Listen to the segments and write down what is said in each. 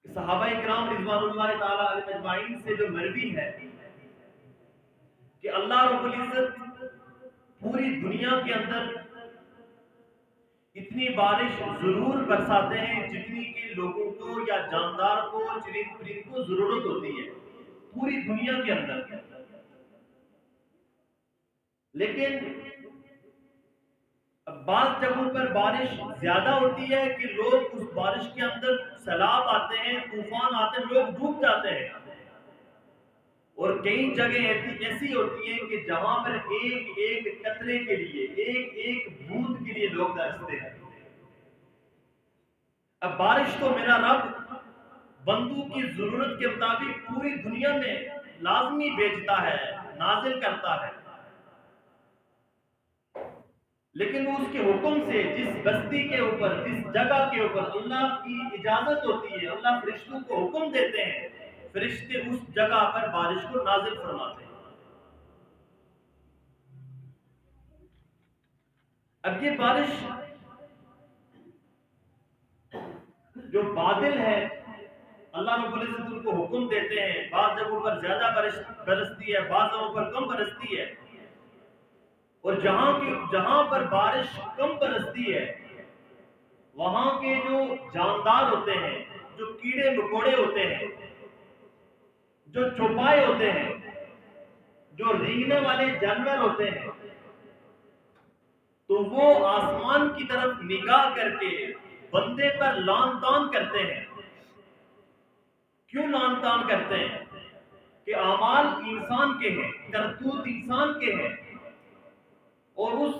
صحابہ اکرام رضوان اللہ تعالی علیہم اجمعین سے جو مروی ہے کہ اللہ رب العزت پوری دنیا کے اندر اتنی بارش ضرور برساتے ہیں جتنی کہ لوگوں کو یا جاندار کو چرند پرند کو ضرورت ہوتی ہے پوری دنیا کے اندر. لیکن بعض جگہوں پر بارش زیادہ ہوتی ہے کہ لوگ اس بارش کے اندر سیلاب آتے ہیں، طوفان آتے ہیں، لوگ ڈوب جاتے ہیں. اور کئی جگہ ایسی ہوتی ہیں کہ جہاں پر ایک ایک قطرے کے لیے، ایک ایک بوند کے لیے لوگ ترستے ہیں. اب بارش تو میرا رب بندوں کی ضرورت کے مطابق پوری دنیا میں لازمی بھیجتا ہے، نازل کرتا ہے، لیکن وہ اس کے حکم سے جس بستی کے اوپر، جس جگہ کے اوپر اللہ کی اجازت ہوتی ہے، اللہ فرشتوں کو حکم دیتے ہیں، فرشتے اس جگہ پر بارش کو نازل فرماتے ہیں. اب یہ بارش جو بادل ہے اللہ رب العزت ان کو حکم دیتے ہیں، بعض جگہوں پر زیادہ برستی ہے، بعض جگہوں پر کم برستی ہے. اور جہاں پر بارش کم برستی ہے وہاں کے جو جاندار ہوتے ہیں، جو کیڑے مکوڑے ہوتے ہیں، جو چوپائے ہوتے ہیں، جو رینگنے والے جانور ہوتے ہیں، تو وہ آسمان کی طرف نگاہ کر کے بندے پر لان تان کرتے ہیں. کیوں لان تان کرتے ہیں؟ کہ اعمال انسان کے ہیں، کرتوت انسان کے ہیں، اور اس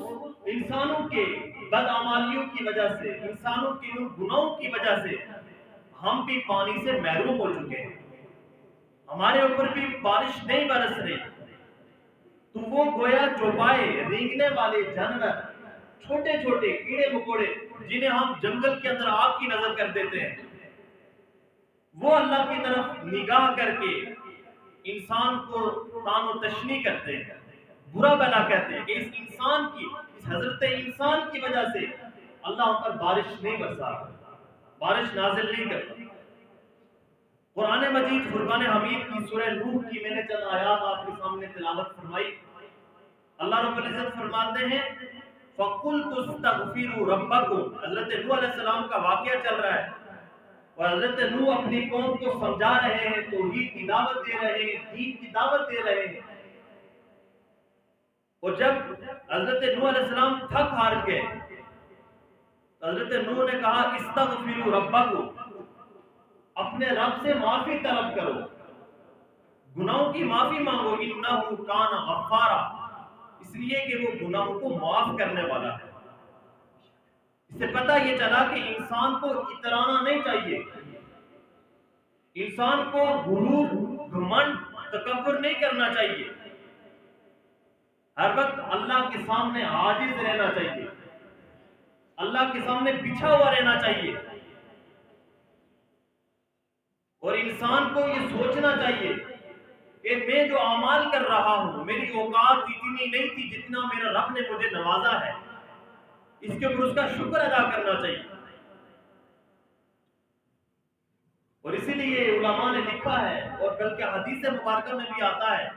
انسانوں کے بدعمالیوں کی وجہ سے، انسانوں کے ان گناہوں کی وجہ سے ہم بھی پانی سے محروم ہو چکے ہیں، ہمارے اوپر بھی بارش نہیں برس رہی. تو وہ گویا چوپائے، رینگنے والے جانور، چھوٹے چھوٹے کیڑے مکوڑے جنہیں ہم جنگل کے اندر آگ کی نظر کر دیتے ہیں، وہ اللہ کی طرف نگاہ کر کے انسان کو تان و تشنیع کرتے ہیں، برا بلا کہتے ہیں کہ اس انسان کی، اس حضرت انسان کی وجہ سے اللہ پر بارش نہیں برسا، بارش نازل نہیں کرتا. قرآن مجید فرقان حمید کی سورہ نوح کی میں نے چند آیات آپ کے سامنے تلاوت فرمائی. اللہ رب العزت فرماتے ہیں فَقُلْتُ اسْتَغْفِرُوا رَبَّكُمْ. حضرت نوح علیہ السلام کا واقعہ چل رہا ہے اور حضرت نوح اپنی قوم کو سمجھا رہے ہیں، توحید کی دعوت دے رہے ہیں، دین کی دعوت دے رہے ہیں. اور جب حضرت نوح علیہ السلام تھک ہار گئے، حضرت نوح نے کہا استغفروا ربکم، اپنے رب سے معافی طلب کرو، گناہوں کی معافی مانگو. انہ کان غفارا، اس لیے کہ وہ گناہوں کو معاف کرنے والا ہے. اس سے پتہ یہ چلا کہ انسان کو اترانا نہیں چاہیے، انسان کو غرور، گھمنڈ، تکبر نہیں کرنا چاہیے. ہر وقت اللہ کے سامنے عاجز رہنا چاہیے، اللہ کے سامنے بچھا ہوا رہنا چاہیے. اور انسان کو یہ سوچنا چاہیے کہ میں جو اعمال کر رہا ہوں، میری اوقات اتنی نہیں تھی جتنا میرا رب نے مجھے نوازا ہے، اس کے اوپر اس کا شکر ادا کرنا چاہیے. اور اسی لیے علماء نے لکھا ہے، اور بلکہ حدیث مبارکہ میں بھی آتا ہے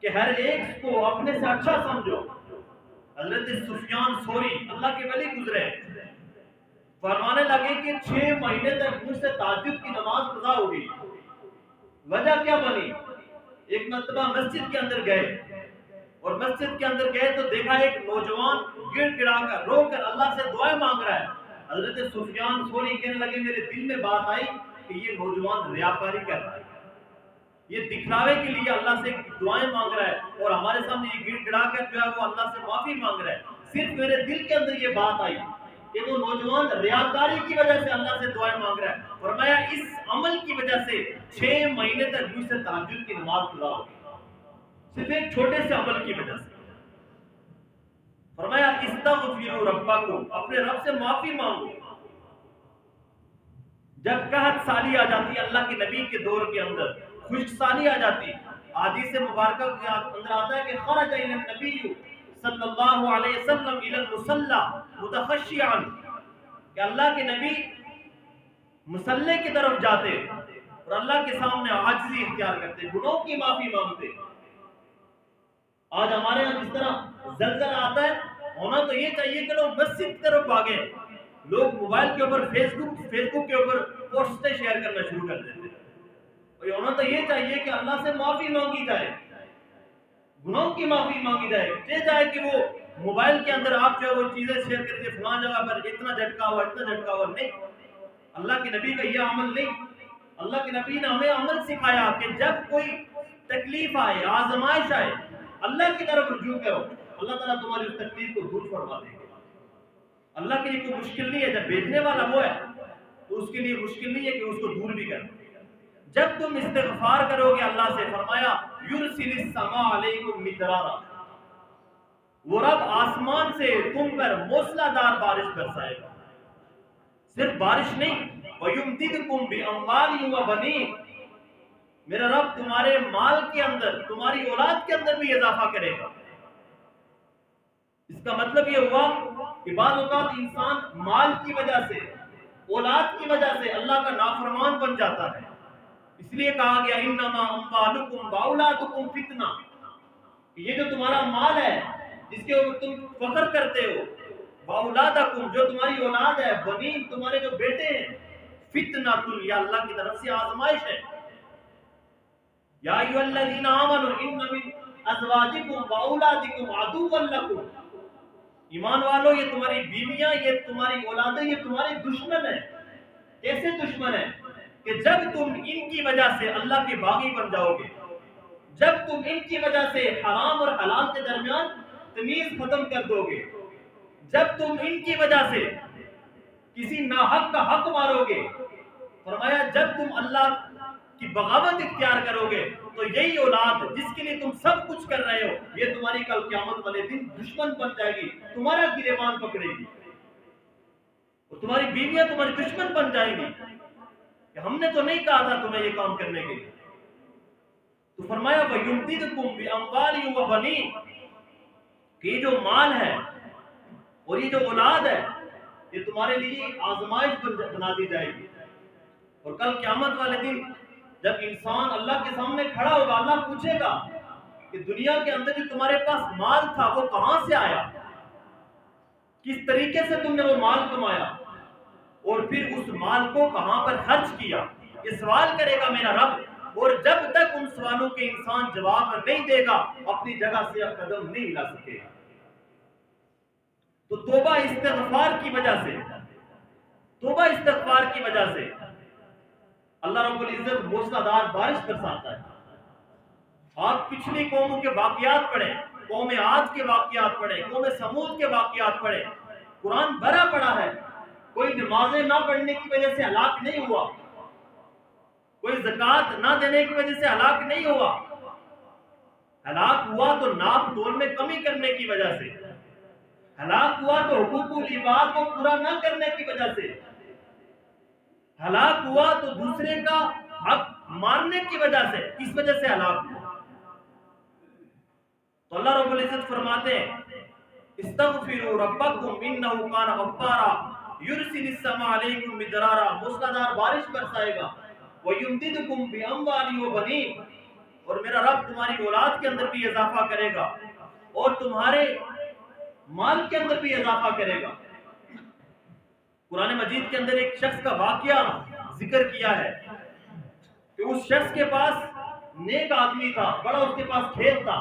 کہ ہر ایک کو اپنے سے اچھا سمجھو. حضرت سفیان ثوری اللہ کے ولی گزرے، فرمانے لگے کہ 6 مہینے تک مجھ سے تہجد کی نماز قضا ہو گئی. وجہ کیا بنی؟ ایک مرتبہ مسجد کے اندر گئے، اور مسجد کے اندر گئے تو دیکھا ایک نوجوان گڑ گڑا کر، رو کر اللہ سے دعائیں مانگ رہا ہے. حضرت سفیان ثوری کہنے لگے میرے دل میں بات آئی کہ یہ نوجوان ریاکاری کر رہا ہے، یہ دکھلاوے کے لیے اللہ سے دعائیں مانگ رہا ہے، اور ہمارے سامنے یہ گڑ گڑا کر جو ہے وہ اللہ سے معافی مانگ رہا ہے. صرف میرے دل کے اندر یہ بات آئی کہ وہ نوجوان ریاکاری کی وجہ سے اللہ سے دعائیں مانگ رہا ہے. فرمایا اس عمل کی وجہ سے 6 مہینے تک مجھ سے تہجد کی نماز قضا ہو گئی، صرف ایک چھوٹے سے عمل کی وجہ سے. فرمایا استغفروا ربکم، اپنے رب سے معافی مانگو. جب قحط سالی آ جاتی ہے اللہ کے نبی کے دور کے اندر، خشک سالی آ جاتی، حدیث مبارکہ کے اندر آتا ہے کہ خرج الی النبی صلی اللہ علیہ وسلم الی المصلی متخشعا، کہ اللہ کے نبی مسلح کی طرف جاتے اور اللہ کے سامنے عاجزی اختیار کرتے، گناہوں کی معافی مانگتے۔ آج ہمارے یہاں جس طرح زلزلہ آتا ہے، ہونا تو یہ چاہیے کہ لوگ مسجد کی طرف بھاگیں، لوگ موبائل کے اوپر فیس بک کے اوپر پوسٹیں شیئر کرنا شروع کر دیتے ہیں۔ اور ہونا تو یہ چاہیے کہ اللہ سے معافی مانگی جائے، گناہوں کی معافی مانگی جائے، یہ جائے کہ وہ موبائل کے اندر آپ جو ہے وہ چیزیں شیئر کر کے فلاں جگہ پر اتنا جھٹکا ہوا اتنا جھٹکا ہوا، نہیں، اللہ کے نبی کا یہ عمل نہیں۔ اللہ کے نبی نے ہمیں عمل سکھایا کہ جب کوئی تکلیف آئے، آزمائش آئے، اللہ کی طرف رجوع کرو، اللہ تعالیٰ تمہاری اس تکلیف کو دور فرما دے گا۔ اللہ کے لیے کوئی مشکل نہیں ہے، جب بھیجنے والا وہ ہے تو اس کے لیے مشکل نہیں ہے کہ اس کو دور بھی کرو۔ جب تم استغفار کرو گے اللہ سے، فرمایا یرسل السماء علیکم مدرارا، وہ رب آسمان سے تم پر موسلادھار بارش برسائے گا۔ صرف بارش نہیں، وَيُمْدِدْكُمْ بِأَمْوَالٍ وَبَنِينَ، میرا رب تمہارے مال کے اندر، تمہاری اولاد کے اندر بھی اضافہ کرے گا۔ اس کا مطلب یہ ہوا کہ بعض اوقات انسان مال کی وجہ سے، اولاد کی وجہ سے اللہ کا نافرمان بن جاتا ہے۔ اس لیے کہا گیا انما اموالکم واولادکم فتنہ، یہ جو تمہارا مال ہے جس کے اوپر تم فخر کرتے ہو، واولادکم جو تمہاری اولاد ہے، بنین تمہارے جو بیٹے ہیں، فتنہ یہ اللہ کی طرف سے آزمائش ہے۔ یا ایھا الذین آمنوا ان من ازواجکم واولادکم عدوا لکم، ایمان والو یہ تمہاری بیویاں، یہ تمہاری اولادیں، یہ تمہارے دشمن ہیں۔ کیسے دشمن ہیں؟ کہ جب تم ان کی وجہ سے اللہ کے باغی بن جاؤ گے، جب تم ان کی وجہ سے حرام اور حلال کے درمیان تمیز ختم کر دو گے، جب تم ان کی وجہ سے کسی ناحق کا حق مارو گے، فرمایا جب تم اللہ کی بغاوت اختیار کرو گے تو یہی اولاد جس کے لیے تم سب کچھ کر رہے ہو، یہ تمہاری کل قیامت والے دن دشمن بن جائے گی، تمہارا گریبان پکڑے گی، اور تمہاری بیویاں تمہاری دشمن بن جائیں گی کہ ہم نے تو نہیں کہا تھا تمہیں یہ کام کرنے کے لیے۔ تو فرمایا وَيُمْدِدْكُمْ بِأَمْوَالٍ وَبَنِينَ، کہ یہ جو مال ہے اور یہ جو اولاد ہے یہ تمہارے لیے آزمائش بنا دی جائے گی، اور کل قیامت والے دن جب انسان اللہ کے سامنے کھڑا ہوگا، اللہ پوچھے گا کہ دنیا کے اندر جو تمہارے پاس مال تھا وہ کہاں سے آیا، کس طریقے سے تم نے وہ مال کمایا، اور پھر اس مال کو کہاں پر خرچ کیا، یہ سوال کرے گا میرا رب، اور جب تک ان سوالوں کے انسان جواب نہیں دے گا اپنی جگہ سے قدم نہیں ہلا سکے گا۔ تو توبہ استغفار کی وجہ سے، توبہ استغفار کی وجہ سے اللہ رب العزت موسلادھار بارش برساتا ہے۔ آپ پچھلی قوموں کے واقعات پڑھیں، قوم عاد کے واقعات پڑھیں، قوم سمود کے واقعات پڑھیں، قرآن بھرا پڑا ہے۔ کوئی نمازیں نہ پڑھنے کی وجہ سے ہلاک نہیں ہوا، کوئی زکوٰۃ نہ دینے کی وجہ سے ہلاک نہیں ہوا، ہلاک ہوا تو ناپ تول میں کمی کرنے کی وجہ سے، ہلاک ہوا تو حقوق العباد کو پورا نہ کرنے کی وجہ سے، ہلاک ہوا تو دوسرے کا حق ماننے کی وجہ سے، اس وجہ سے ہلاک ہوا۔ تو اللہ رب العزت فرماتے ہیں استغفروا ربکم انہ کان غفارا یرسل السماء علیکم مدرارا، موسلادھار بارش برسائے گا، وَيُمْدِدْكُمْ بِأَمْوَالٍ وَبَنِينَ، اور میرا رب تمہاری اولاد کے اندر بھی اضافہ کرے گا اور تمہارے مال کے اندر بھی اضافہ کرے گا۔ قرآن مجید کے اندر ایک شخص کا واقعہ ذکر کیا ہے کہ اس شخص کے پاس نیک آدمی تھا، بڑا اس کے پاس کھیت تھا،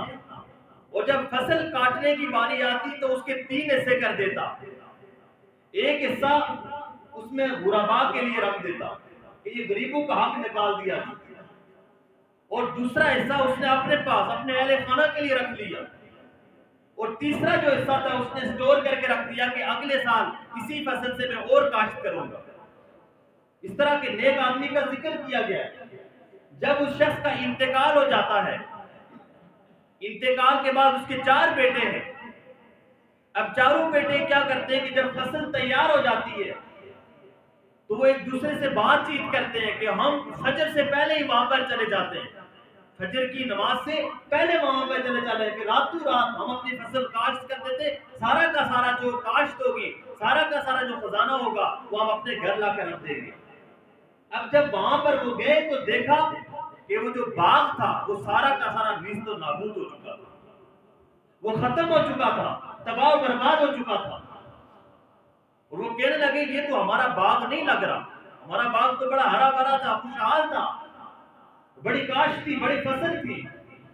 اور جب فصل کاٹنے کی باری آتی تو اس کے 3 حصے کر دیتا، ایک حصہ اس میں غرباء کے لیے رکھ دیتا کہ یہ غریبوں کا حق نکال دیا، اور دوسرا حصہ اس نے اپنے پاس اپنے اہل خانہ کے لیے رکھ لیا، اور تیسرا جو حصہ تھا اس نے اسٹور کر کے رکھ دیا کہ اگلے سال اسی فصل سے میں اور کاشت کروں گا۔ اس طرح کے نیک آدمی کا ذکر کیا گیا ہے۔ جب اس شخص کا انتقال ہو جاتا ہے، انتقال کے بعد اس کے 4 بیٹے ہیں، اب چاروں بیٹے کیا کرتے ہیں کہ جب فصل تیار ہو جاتی ہے تو وہ ایک دوسرے سے بات چیت کرتے ہیں کہ ہم فجر سے پہلے ہی وہاں پر چلے جاتے ہیں، فجر کی نماز سے پہلے وہاں پر چلے جاتے ہیں کہ راتوں رات ہم اپنی فصل کاشت کر دیتے، سارا کا سارا جو کاشت ہوگی، سارا کا سارا جو خزانہ ہوگا وہ ہم اپنے گھر لا کر رکھ دیں گے۔ اب جب وہاں پر وہ گئے تو دیکھا کہ وہ جو باغ تھا وہ سارا کا سارا نیست و نابود ہو چکا تھا، وہ ختم ہو چکا تھا، تباہ و برباد ہو چکا تھا۔ اور وہ کہنے لگے یہ تو ہمارا باغ نہیں لگ رہا، ہمارا باغ تو بڑا ہرا بھرا تھا، خوشحال تھا، بڑی کاشت تھی، بڑی فصل تھی،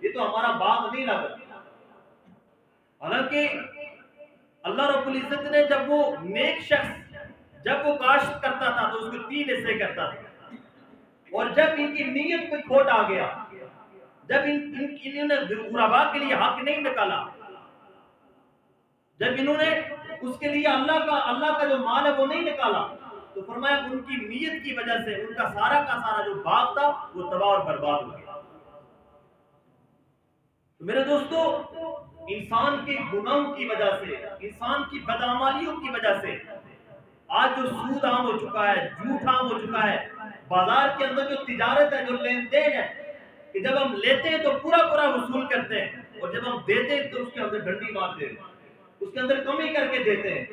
یہ تو ہمارا باغ نہیں لگ رہا۔ حالانکہ اللہ رب العزت نے جب وہ نیک شخص جب وہ کاشت کرتا تھا تو اس کو 3 حصے کرتا تھا، اور جب ان کی نیت پہ کھوٹ آ گیا، جب انہوں نے غربا کے لیے حق نہیں نکالا، جب انہوں نے اس کے لیے اللہ کا جو مال ہے وہ نہیں نکالا، تو فرمایا ان کی نیت کی وجہ سے ان کا سارا جو باغ تھا وہ تباہ اور برباد ہو گیا۔ تو میرے دوستو، انسان کے گناہوں کی وجہ سے، انسان کی بدعمالیوں کی وجہ سے آج جو سود عام ہو چکا ہے، جھوٹ عام ہو چکا ہے، بازار کے اندر جو تجارت ہے، جو لین دین ہے، کہ جب ہم لیتے ہیں تو پورا وصول کرتے ہیں، اور جب ہم دیتے ہیں تو اس کے اندر ڈنڈی مارتے ہیں، اس کے اندر کمی کر کے دیتے ہیں،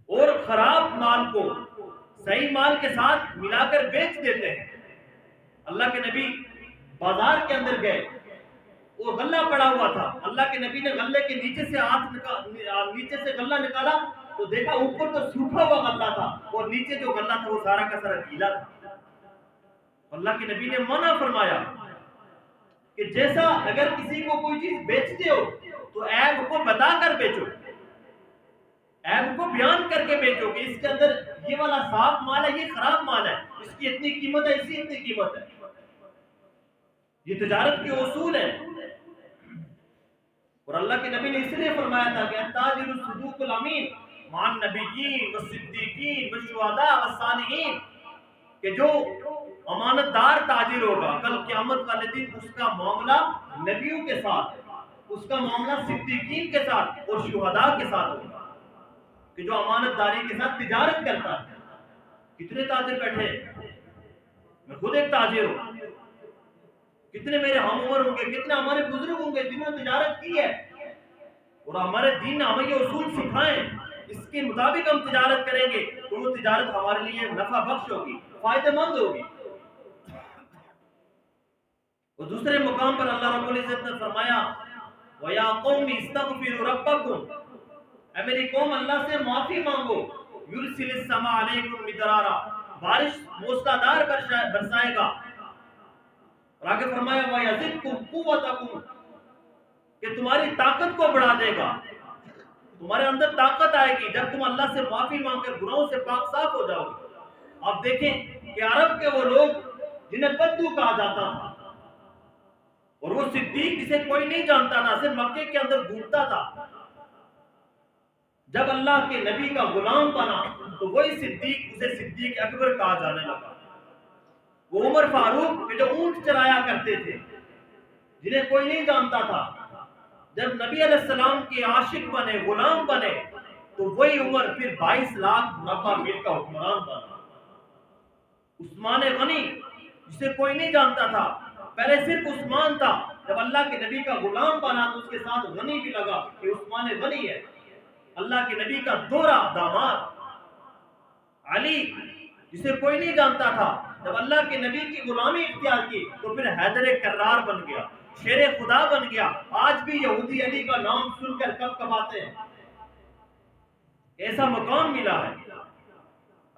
اور خراب مال کو صحیح مال کے ساتھ ملا کر بیچ دیتے ہیں۔ اللہ کے نبی بازار کے اندر گئے، وہ غلہ پڑا ہوا تھا، اللہ کے نبی نے غلے کے نیچے سے غلہ نکالا تو دیکھا اوپر تو سوکھا ہوا غلہ تھا، اور نیچے جو غلہ تھا وہ سارا کا سارا گیلا تھا۔ اللہ کے نبی نے منع فرمایا کہ جیسا اگر کسی کو کوئی چیز بیچتے ہو تو عیب کو بتا کر بیچو، عیب کو بیان کر کے بیچو کہ اس کے اندر یہ والا صاف مال ہے، یہ خراب مال ہے، اس کی اتنی قیمت ہے، اس کی اتنی قیمت ہے۔ یہ تجارت کے اصول ہیں، اور اللہ کے نبی نے اس لیے فرمایا تھا کہ التاجر الصدوق الامین مع النبیین والصدیقین والشہداء والصالحین، کہ جو امانت دار تاجر ہوگا کل قیامت والے دن اس کا معاملہ نبیوں کے ساتھ، اس کا معاملہ صدیقین کے ساتھ اور شہداء کے ساتھ ہوگا، کہ جو امانت داری کے ساتھ تجارت کرتا ہے۔ کتنے تاجر بیٹھے، میں خود ایک تاجر ہوں، کتنے میرے ہم عمر ہوں گے، کتنے ہمارے بزرگ ہوں گے جنہوں نے تجارت کی ہے، اور ہمارے دین نے ہمیں یہ اصول سکھائیں، اس کے مطابق ہم تجارت کریں گے تو وہ تجارت ہمارے لیے نفع بخش ہوگی، فائدہ مند ہوگی۔ اور دوسرے مقام پر اللہ رب العزت نے فرمایا وَيَا قَوْمِ اسْتَغْفِرُوا رَبَّكُمْ، اے میری قوم اللہ سے معافی مانگو، یُرْسِلِ السَّمَاءَ عَلَيْكُمْ مِدْرَارًا، بارش موسلادھار برسائے گا، اور آگے فرمایا وَيَزِدْكُمْ قُوَّتَكُمْ، کہ تمہاری طاقت کو بڑھا دے گا، تمہارے اندر طاقت آئے گی جب تم اللہ سے معافی مانگ کر گناہوں سے پاک صاف ہو جاؤ گے۔ آپ دیکھیں کہ عرب کے وہ لوگ جنہیں بدو کہا جاتا تھا، اور وہ صدیق جسے کوئی نہیں جانتا تھا، صرف مکے کے اندر گھومتا تھا، جب اللہ کے نبی کا غلام بنا تو وہی صدیق، اسے صدیق اکبر کہا جانے لگا۔ وہ عمر فاروق کے جو اونٹ چرایا کرتے تھے، جنہیں کوئی نہیں جانتا تھا، جب نبی علیہ السلام کے عاشق بنے، غلام بنے، تو وہی عمر پھر 22 لاکھ مربع میل کا حکمران بنا۔ عثمان غنی جسے کوئی نہیں جانتا تھا، پہلے صرف عثمان تھا، جب اللہ کے نبی کا غلام بنا تو اس کے ساتھ غنی بھی لگا کہ عثمان غنی ہے۔ اللہ کے نبی کا دوہرا داماد علی جسے کوئی نہیں جانتا تھا، جب اللہ کے نبی کی غلامی اختیار کی تو پھر حیدر کرار بن گیا، شیر خدا بن گیا۔ آج بھی یہودی علی کا نام سن کر کب کباتے ہیں، ایسا مقام ملا ہے۔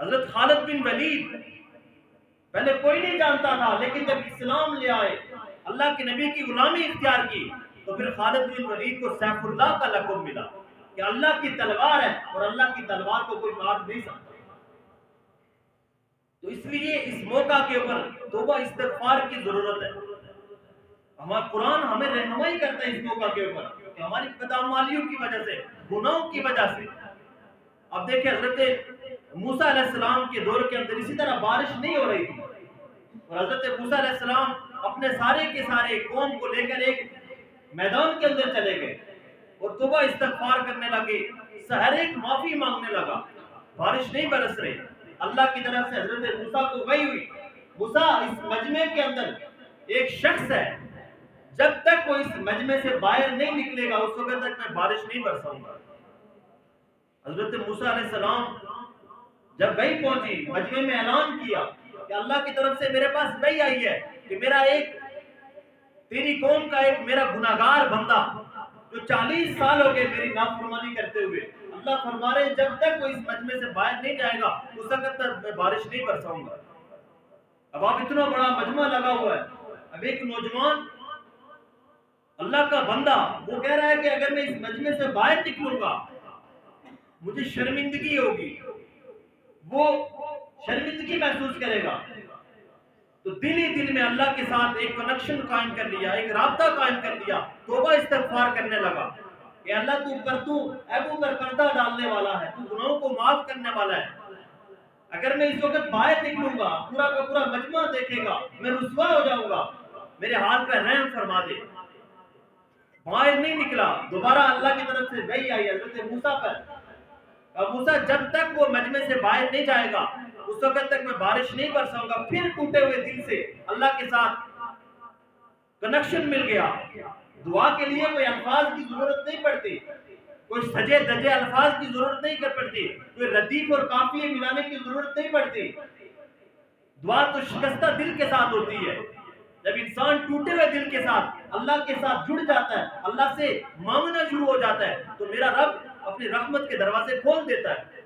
حضرت خالد بن ولید پہلے کوئی نہیں جانتا تھا، لیکن جب اسلام لے آئے، اللہ کے نبی کی غلامی اختیار کی، تو پھر خالد بن ولید کو سیف اللہ کا لقب ملا کہ اللہ کی تلوار ہے، اور اللہ کی تلوار کو کوئی مار نہیں سکتا۔ تو اس لیے اس موقع کے اوپر توبہ استغفار کی ضرورت ہے۔ ہمارا قرآن ہمیں رہنمائی کرتا ہے اس موقع کے اوپر کہ ہماری بدعمالیوں کی وجہ سے، گناہوں کی وجہ سے۔ اب دیکھیں حضرت موسیٰ علیہ السلام کے دور کے اندر اسی طرح بارش نہیں ہو رہی تھی، اور حضرت موسیٰ علیہ السلام اپنے سارے کے سارے قوم کو لے کر ایک میدان کے اندر چلے گئے اور توبہ استغفار کرنے لگے، ہر ایک معافی مانگنے لگا، بارش نہیں برس رہی۔ اللہ کی طرف سے حضرت موسیٰ کو وحی ہوئی، موسیٰ اس مجمع کے اندر ایک شخص ہے، جب تک وہ اس مجمع سے باہر نہیں نکلے گا اس وقت تک میں بارش نہیں برساؤں گا۔ حضرت موسیٰ علیہ السلام جب وحی پہنچی مجمع میں اعلان کیا کہ اللہ کی طرف سے میرے پاس وحی آئی ہے کہ میرا ایک تیری قوم کا ایک میرا گناہگار بندہ جو 40 سال ہو گئے میری نافرمانی کرتے ہوئے، اللہ فرما رہے ہیں جب تک وہ اس مجمع سے باہر نہیں جائے گا اس وقت تک میں بارش نہیں برساؤں گا۔ اب آپ اتنا بڑا مجمع لگا ہوا ہے، اب ایک نوجوان اللہ کا بندہ وہ کہہ رہا ہے کہ اگر میں اس مجمع سے باہر نکلوں گا مجھے شرمندگی ہوگی، وہ شرمندگی محسوس کرے گا۔ تو دل ہی دل میں اللہ کے ساتھ ایک کنیکشن قائم کر لیا، ایک رابطہ قائم کر لیا، توبہ استغفار کرنے لگا کہ اللہ تو ایبو پر پردہ ڈالنے والا ہے، تو گناہوں کو معاف کرنے والا ہے، اگر میں اس وقت باہر نکلوں گا پورا کا پورا مجمع دیکھے گا میں رسوا ہو جاؤں گا، میرے حال پہ رحم فرما دے۔ باہر نہیں نکلا، دوبارہ اللہ کی طرف سے وحی آئی حضرت موسیٰ پر، اب موسیٰ جب تک وہ مجمع سے باہر نہیں جائے گا اس وقت تک میں بارش نہیں برساؤں گا۔ پھر ٹوٹے ہوئے دل سے اللہ کے ساتھ کنیکشن مل گیا، دعا کے لیے کوئی الفاظ کی ضرورت نہیں پڑتی، کوئی سجے دجے الفاظ کی ضرورت نہیں پڑتی، کوئی ردیف اور قافیے ملانے کی ضرورت نہیں پڑتی، دعا تو شکستہ دل کے ساتھ ہوتی ہے۔ جب انسان ٹوٹے ہوئے دل کے ساتھ اللہ کے ساتھ جڑ جاتا ہے، اللہ سے مانگنا شروع ہو جاتا ہے تو میرا رب اپنی رحمت کے دروازے کھول دیتا ہے۔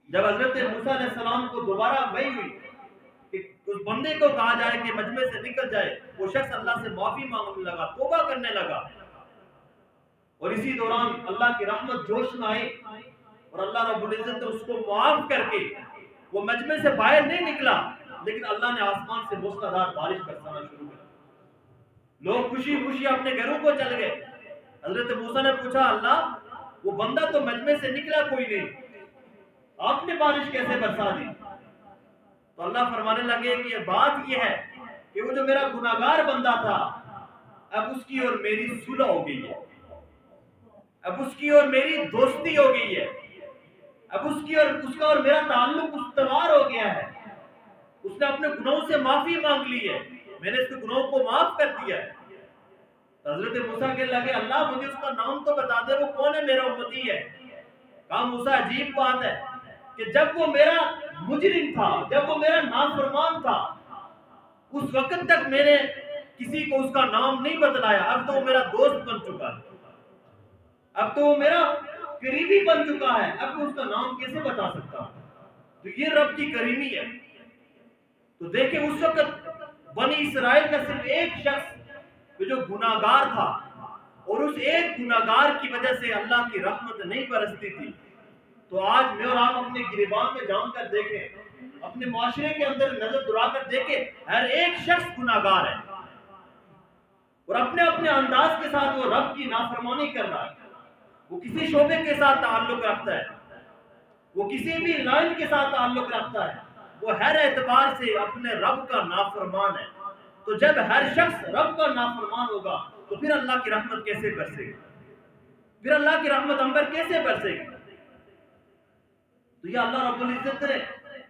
جب حضرت موسیٰ علیہ السلام کو دوبارہ وحی ہوئی کہ اس بندے کو کہا جائے کہ مجمع سے نکل جائے، وہ شخص اللہ سے معافی مانگنے لگا، توبہ کرنے لگا، اور اسی دوران اللہ کی رحمت جوش میں آئی اور اللہ رب العزت نے اس کو معاف کر کے وہ مجمع سے باہر نہیں نکلا، لیکن اللہ نے آسمان سے موسلادھار بارش برسانا شروع کر، لوگ خوشی خوشی اپنے گھروں کو چل گئے۔ حضرت موسیٰ نے پوچھا اللہ وہ بندہ تو مجمع سے نکلا کوئی نہیں، آپ نے بارش کیسے برسا دی؟ تو اللہ فرمانے لگے کہ یہ بات یہ ہے کہ وہ جو میرا گناہگار بندہ تھا اب اس کی اور میری صلح ہو گئی ہے، اب اس کی اور میری دوستی ہو گئی ہے، اب اس کا اور میرا تعلق استوار ہو گیا ہے، اس نے اپنے گناہوں سے معافی مانگ لی ہے، میں نے اس کے گناہوں کو معاف کر دیا ہے۔ حضرت موسیٰ کہنے لگے اللہ مجھے اس کا نام تو بتا دے، وہ کون ہے، میرا امتی ہے۔ کہا موسیٰ عجیب بات ہے کہ جب وہ میرا مجرم تھا، جب وہ میرا نافرمان تھا، اس وقت تک میں نے کسی کو اس کا نام نہیں بتلایا، اب تو وہ میرا دوست بن چکا ہے، اب تو وہ میرا قریبی بن چکا ہے، اب میں اس کا نام کیسے بتا سکتا ہوں؟ تو یہ رب کی کریمی ہے۔ تو دیکھیں اس وقت بنی اسرائیل کا صرف ایک شخص جو گناہگار تھا اور اس ایک گناہگار کی وجہ سے اللہ کی رحمت نہیں برستی تھی، تو آج میں اور آپ اپنے گریبان میں جان کر دیکھیں، اپنے معاشرے کے اندر نظر دورا کر دیکھیں، ہر ایک شخص گناہگار ہے اور اپنے اپنے انداز کے ساتھ وہ رب کی نافرمانی کر رہا ہے، وہ کسی شعبے کے ساتھ تعلق رکھتا ہے، وہ کسی بھی لائن کے ساتھ تعلق رکھتا ہے، وہ ہر اعتبار سے اپنے رب کا نافرمان ہے۔ تو جب ہر شخص رب کا نافرمان ہوگا تو پھر اللہ کی رحمت کیسے برسے گی؟ پھر اللہ کی رحمت ہم پر کیسے برسے گی؟ تو یہ اللہ رب العزت نے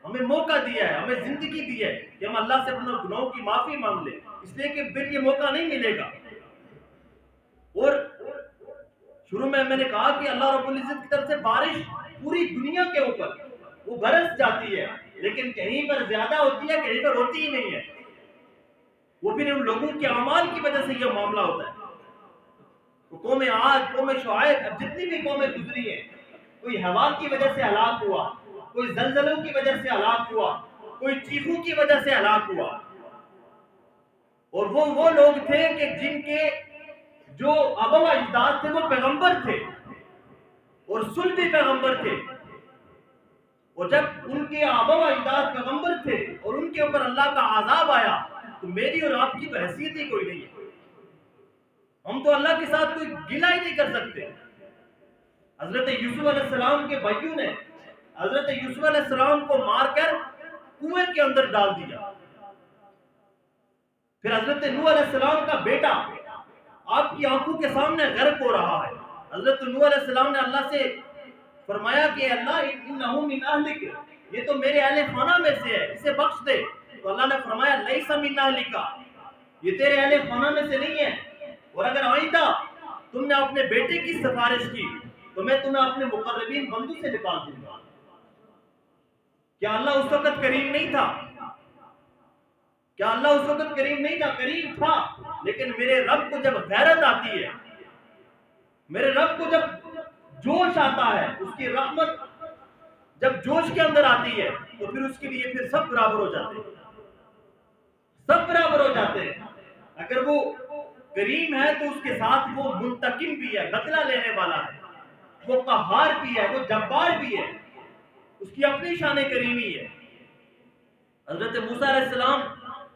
ہمیں موقع دیا ہے، ہمیں زندگی دی ہے کہ ہم اللہ سے اپنے گناہوں کی معافی مانگ لیں، اس لیے کہ پھر یہ موقع نہیں ملے گا۔ اور شروع میں نے کہا کہ اللہ رب العزت کی طرف سے بارش پوری دنیا کے اوپر وہ برس جاتی ہے، لیکن کہیں پر زیادہ ہوتی ہے، کہیں پر ہوتی ہی نہیں ہے، وہ پھر ان لوگوں کے اعمال کی وجہ سے یہ معاملہ ہوتا ہے۔ تو قوم عاد، قوم شعیب، اب جتنی بھی قومیں گزری ہیں، کوئی ہوا کی وجہ سے ہلاک ہوا، کوئی زلزلوں کی وجہ سے ہلاک ہوا، کوئی چیخوں کی وجہ سے ہلاک ہوا، اور وہ لوگ تھے کہ جن کے جو آبا و اجداد تھے وہ پیغمبر تھے اور صلبی پیغمبر تھے، اور جب ان کے آبا و اجداد پیغمبر تھے اور ان کے اوپر اللہ کا عذاب آیا تو میری اور آپ کی تو حیثیت ہی کوئی نہیں ہے، ہم تو اللہ کے ساتھ کوئی گلہ ہی نہیں کر سکتے۔ حضرت یوسف علیہ السلام کے بھائیوں نے حضرت یوسف علیہ السلام کو مار کر کنویں کے اندر ڈال دیا، پھر حضرت نوح علیہ السلام کا بیٹا آپ کی آنکھوں کے سامنے غرق ہو رہا ہے، حضرت نوح علیہ السلام نے اللہ سے فرمایا کہ اللہ انہ من اہلک، یہ تو میرے اہل خانہ میں سے ہے، اسے بخش دے، تو اللہ نے فرمایا لیس من اہلک، یہ تیرے اہل خانہ میں سے نہیں ہے، اور اگر آئندہ تم نے اپنے بیٹے کی سفارش کی تو میں تمہیں اپنے مقربین بندوں سے نکال دوں گا۔ کیا اللہ اس وقت کریم نہیں تھا؟ کیا اللہ اس وقت کریم نہیں تھا؟ کریم تھا، لیکن میرے رب کو جب غیرت آتی ہے، میرے رب کو جب جوش آتا ہے، اس کی رحمت جب جوش کے اندر آتی ہے تو پھر اس کے لیے پھر سب برابر ہو جاتے ہیں، سب برابر ہو جاتے ہیں۔ اگر وہ کریم ہے تو اس کے ساتھ وہ منتقم بھی ہے، بدلہ لینے والا ہے، وہ قہار بھی ہے، وہ جبار بھی ہے، اس کی اپنی شان کریمی ہے۔ حضرت موسیٰ علیہ السلام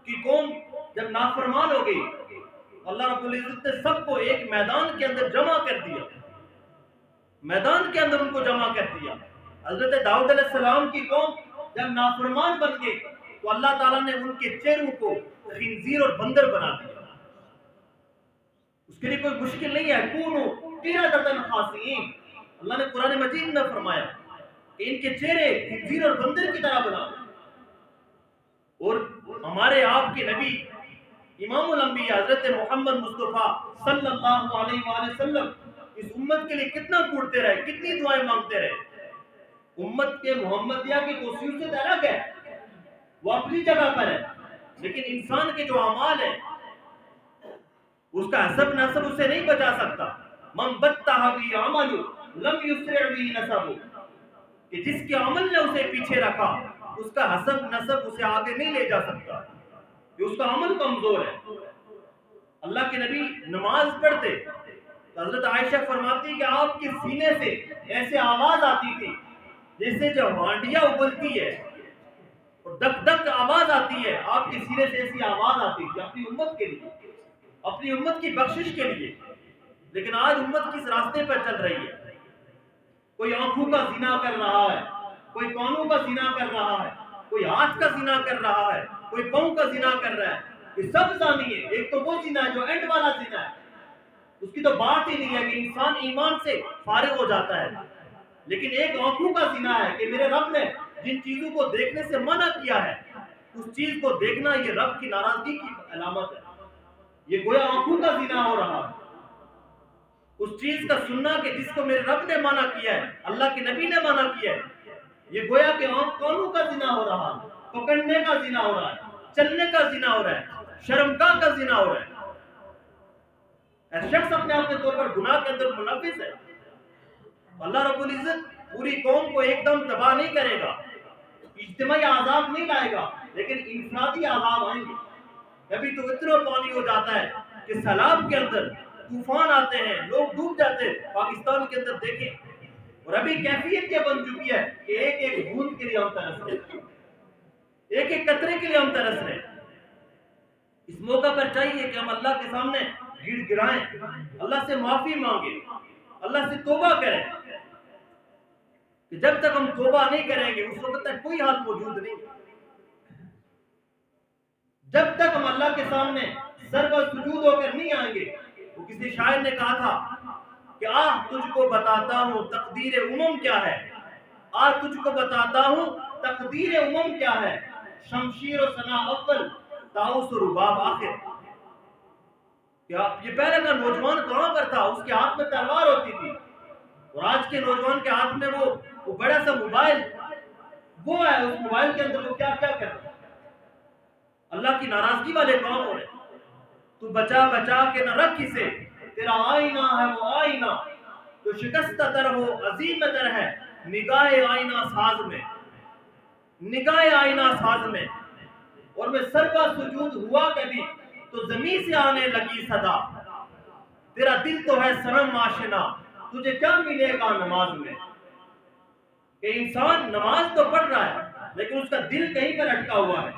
کی قوم جب نافرمان ہو گئی، اللہ رب العزت نے سب کو ایک میدان کے اندر جمع کر دیا، میدان کے اندر ان کو جمع کر دیا۔ حضرت داؤد علیہ السلام کی قوم جب نافرمان بن گئی تو اللہ تعالیٰ نے ان کے چہروں کو خنزیر اور بندر بنا دیا۔ اس کے لیے کوئی مشکل نہیں ہے، کونو قردۃ خاسئین، اللہ نے قرآن مجید میں فرمایا کہ ان کے چہرے خنزیر اور بندر کی طرح بنا۔ اور ہمارے آپ کے نبی امام الانبیاء حضرت محمد مصطفیٰ صلی اللہ علیہ وآلہ وسلم اس امت کے لیے کتنا کوڑتے رہے، کتنی دعائیں مانگتے رہے۔ امت کے محمدیہ کی خصوصیت الگ ہے، وہ اپنی جگہ پر ہے، لیکن انسان کے جو اعمال ہیں اس کا حسب نسب اسے نہیں بچا سکتا۔ من بطہ بی عمل لم یسرع بی نسب، کہ جس کے عمل نے اسے پیچھے رکھا اس کا حسب نسب اسے آگے نہیں لے جا سکتا، کہ اس کا عمل کمزور ہے۔ اللہ کے نبی نماز پڑھتے تو حضرت عائشہ فرماتی کہ آپ کے سینے سے ایسے آواز آتی تھی جیسے جو ہانڈیاں ابلتی ہے اور دک دک آواز آتی ہے، آپ کے سینے سے ایسی آواز آتی تھی اپنی امت کے لیے، اپنی امت کی بخشش کے لیے۔ لیکن آج امت کس راستے پر چل رہی ہے؟ کوئی آنکھوں کا زنا کر رہا ہے، کوئی کانوں کا زنا کر رہا ہے، کوئی ہاتھ کا زنا کر رہا ہے، کوئی پاؤں کا زنا کر رہا ہے۔ یہ سب زانی ہے۔ ایک تو وہ زنا ہے جو اینڈ والا زنا ہے، اس کی تو بات ہی نہیں ہے کہ انسان ایمان سے فارغ ہو جاتا ہے، لیکن ایک آنکھوں کا زنا ہے کہ میرے رب نے جن چیزوں کو دیکھنے سے منع کیا ہے اس چیز کو دیکھنا یہ رب کی ناراضگی کی علامت ہے۔ یہ گویا آنکھوں کا زنا ہو رہا ہے، اس چیز کا سننا کہ جس کو میرے رب نے منع کیا ہے، اللہ کے نبی نے منع کیا ہے، یہ گویا کہ کانوں کا زنا ہو رہا ہے، پکڑنے کا زنا ہو رہا ہے، چلنے کا زنا ہو رہا ہے، شرمگاہ کا زنا ہو رہا ہے۔ ایسا شخص اپنے آپ کے طور پر گناہ کے اندر ملوث ہے۔ اللہ رب العزت پوری قوم کو ایک دم تباہ نہیں کرے گا، اجتماعی عذاب نہیں لائے گا، لیکن انفرادی عذاب آئیں گے۔ کبھی تو اتنا پانی ہو جاتا ہے کہ سیلاب کے اندر طوفان آتے ہیں، لوگ ڈوب جاتے ہیں۔ پاکستان کے اندر دیکھیں، اور ابھی کیفیت یہ بن چکی ہے کہ ایک ایک بوند کے لیے ہم ترس رہے ہیں، ایک ایک قطرے کے لیے ہم ترس رہے ہیں۔ اس موقع پر چاہیے کہ ہم اللہ کے سامنے گڑ گڑائیں، اللہ سے معافی مانگیں، اللہ سے توبہ کریں، کہ جب تک ہم توبہ نہیں کریں گے اس وقت تک کوئی حال موجود نہیں۔ جب تک ہم اللہ کے سامنے سر پر سجود ہو کر نہیں آئیں گے۔ وہ کسی شاعر نے کہا تھا کہ تجھ کو بتاتا ہوں تقدیر امم کیا ہے، تجھ کو بتاتا ہوں تقدیر امم کیا ہے، شمشیر و ثنا اول طاؤس و رباب آخر۔ یہ پہلے کا نوجوان کہاں پر تھا؟ اس کے ہاتھ میں تلوار ہوتی تھی، اور آج کے نوجوان کے ہاتھ میں وہ بڑا سا موبائل وہ ہے، اس موبائل کے اندر وہ کیا کیا کرتا ہے۔ اللہ کی ناراضگی والے کام ہو رہے۔ تو بچا بچا کے نہ رکھ اسے، تیرا آئینہ ہے وہ آئینہ، تو شکستہ تر ہو عظیم تر ہے نگاہ آئینہ ساز میں، نگاہ آئینہ ساز میں۔ اور میں سر کا سجود ہوا کبھی تو زمین سے آنے لگی صدا، تیرا دل تو ہے صنم آشنا، تجھے کیا ملے گا نماز میں۔ کہ انسان نماز تو پڑھ رہا ہے لیکن اس کا دل کہیں پر اٹکا ہوا ہے،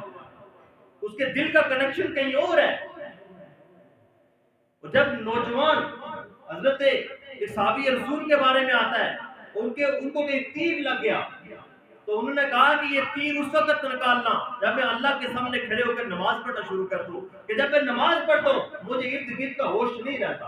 اس کے دل کا کنیکشن کہیں اور ہے۔ اور جب نوجوان حضرت ایک صحابی رسول کے بارے میں آتا ہے، ان کو کہیں تیر لگ گیا تو انہوں نے کہا کہ یہ تیر اس وقت نکالنا جب میں اللہ کے سامنے کھڑے ہو کر نماز پڑھنا شروع کر دوں، کہ جب میں نماز پڑھتا ہوں مجھے ارد گرد کا ہوش نہیں رہتا۔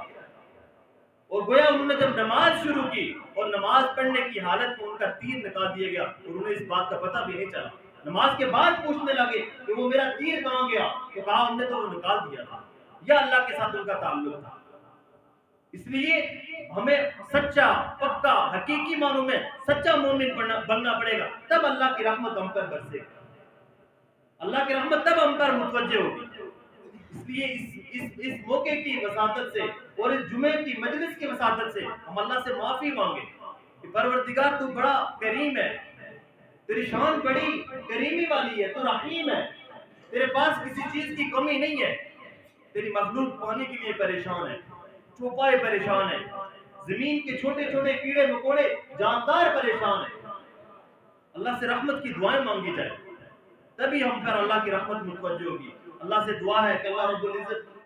اور گویا انہوں نے جب نماز شروع کی اور نماز پڑھنے کی حالت میں ان کا تیر نکال دیا گیا، اور انہیں اس بات کا پتہ بھی نہیں چلا۔ نماز کے بعد پوچھنے لگے کہ وہ میرا تیر کہاں گیا، تو کہا ہم نے تو وہ نکال دیا تھا۔ یا اللہ کے ساتھ ان کا تعلق تھا۔ اس لیے ہمیں سچا پکا حقیقی معنوں میں سچا مومن بننا پڑے گا، تب اللہ کی رحمت ہم پر برسے گی، اللہ کی رحمت تب ہم پر متوجہ ہوگی۔ اس لیے اس موقع کی وساطت سے اور اس جمعے کی مجلس کی وساطت سے ہم اللہ سے معافی مانگیں کہ پروردگار تو بڑا کریم ہے، تیری شان بڑی کریمی والی ہے، تو رحیم ہے، تیرے پاس کسی چیز کی کمی نہیں ہے، تیری مخلوق پانے کے لیے پریشان ہے، چوپائے پریشان ہے، زمین کے چھوٹے چھوٹے کیڑے مکوڑے جاندار پریشان ہیں۔ اللہ سے رحمت کی دعائیں مانگی جائے، تبھی ہم پر اللہ کی رحمت متوجہ ہوگی۔ اللہ سے دعا ہے کہ اللہ رب العزت